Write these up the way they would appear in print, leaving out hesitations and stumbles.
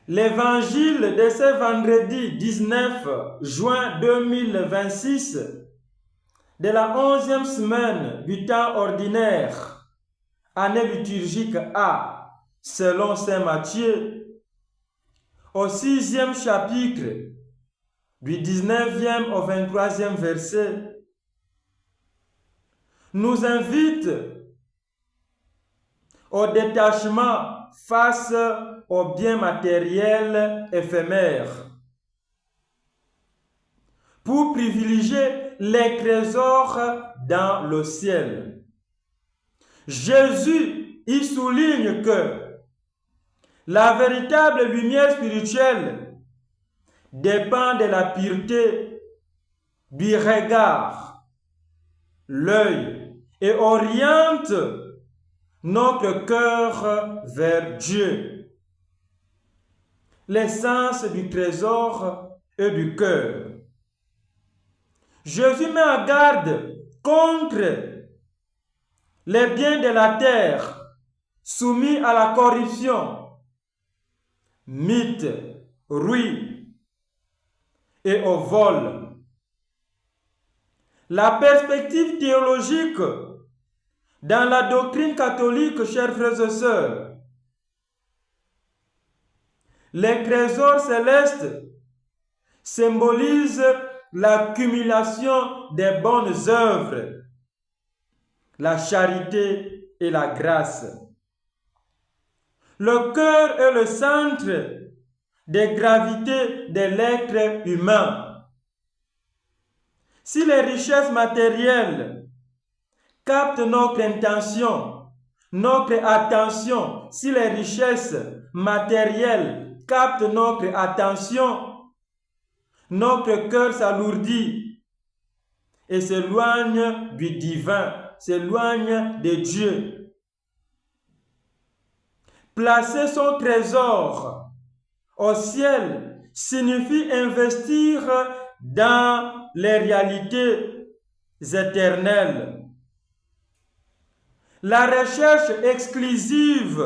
L'évangile de ce vendredi 19 juin 2026 de la 11e semaine du temps ordinaire, année liturgique A, selon saint Matthieu, au 6e chapitre, du 19e au 23e verset, nous invite au détachement face aux biens matériels éphémères pour privilégier les trésors dans le ciel. Jésus y souligne que la véritable lumière spirituelle dépend de la pureté du regard, l'œil, et oriente notre cœur vers Dieu. L'essence du trésor et du cœur. Jésus met en garde contre les biens de la terre soumis à la corruption, mythe, ruine et au vol. La perspective théologique dans la doctrine catholique, chers frères et sœurs, les trésors célestes symbolisent l'accumulation des bonnes œuvres, la charité et la grâce. Le cœur est le centre de gravité de l'être humain. Si les richesses matérielles captent notre intention, notre attention, si les richesses matérielles captent notre attention, notre cœur s'alourdit et s'éloigne du divin, s'éloigne de Dieu. Placer son trésor au ciel signifie investir dans les réalités éternelles. La recherche exclusive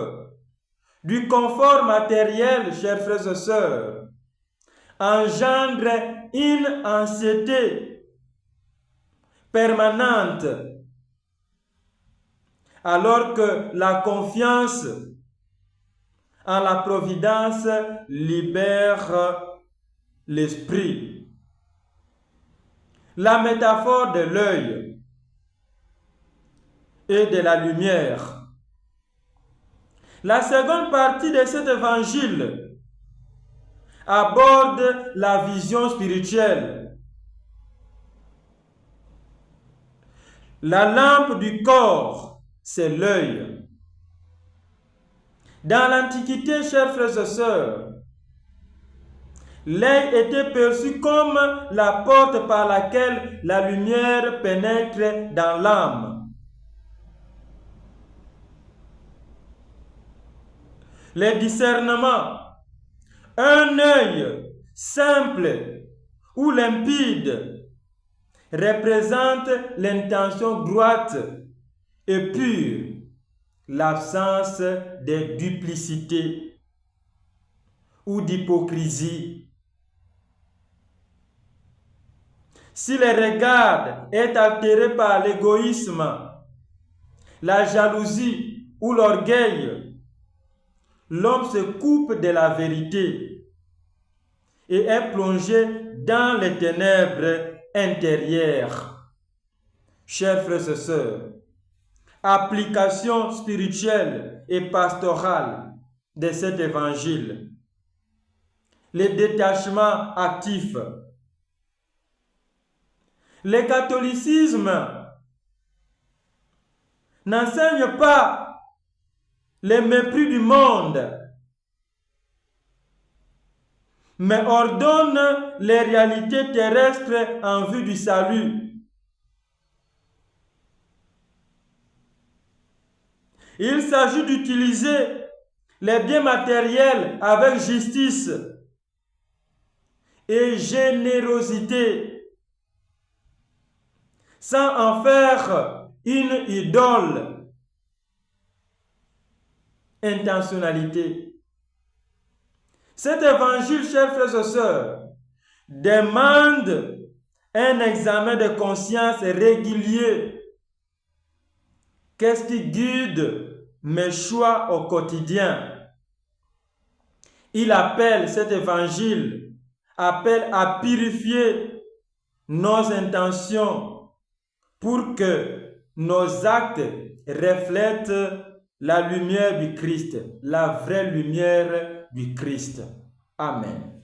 du confort matériel, chers frères et sœurs, engendre une anxiété permanente, alors que la confiance en la providence libère l'esprit. La métaphore de l'œil et de la lumière. La seconde partie de cet évangile aborde la vision spirituelle. La lampe du corps, c'est l'œil. Dans l'Antiquité, chers frères et sœurs, l'œil était perçu comme la porte par laquelle la lumière pénètre dans l'âme. Le discernement, un œil simple ou limpide, représente l'intention droite et pure, l'absence de duplicité ou d'hypocrisie. Si le regard est altéré par l'égoïsme, la jalousie ou l'orgueil, l'homme se coupe de la vérité et est plongé dans les ténèbres intérieures. Chers frères et sœurs, application spirituelle et pastorale de cet évangile. Le détachement actif. Le catholicisme n'enseigne pas le mépris du monde, mais ordonne les réalités terrestres en vue du salut. Il s'agit d'utiliser les biens matériels avec justice et générosité, sans en faire une idole. Intentionnalité. Cet évangile, chers frères et sœurs, demande un examen de conscience régulier. Qu'est-ce qui guide mes choix au quotidien? Il appelle cet évangile, appelle à purifier nos intentions pour que nos actes reflètent la lumière du Christ, la vraie lumière du Christ. Amen.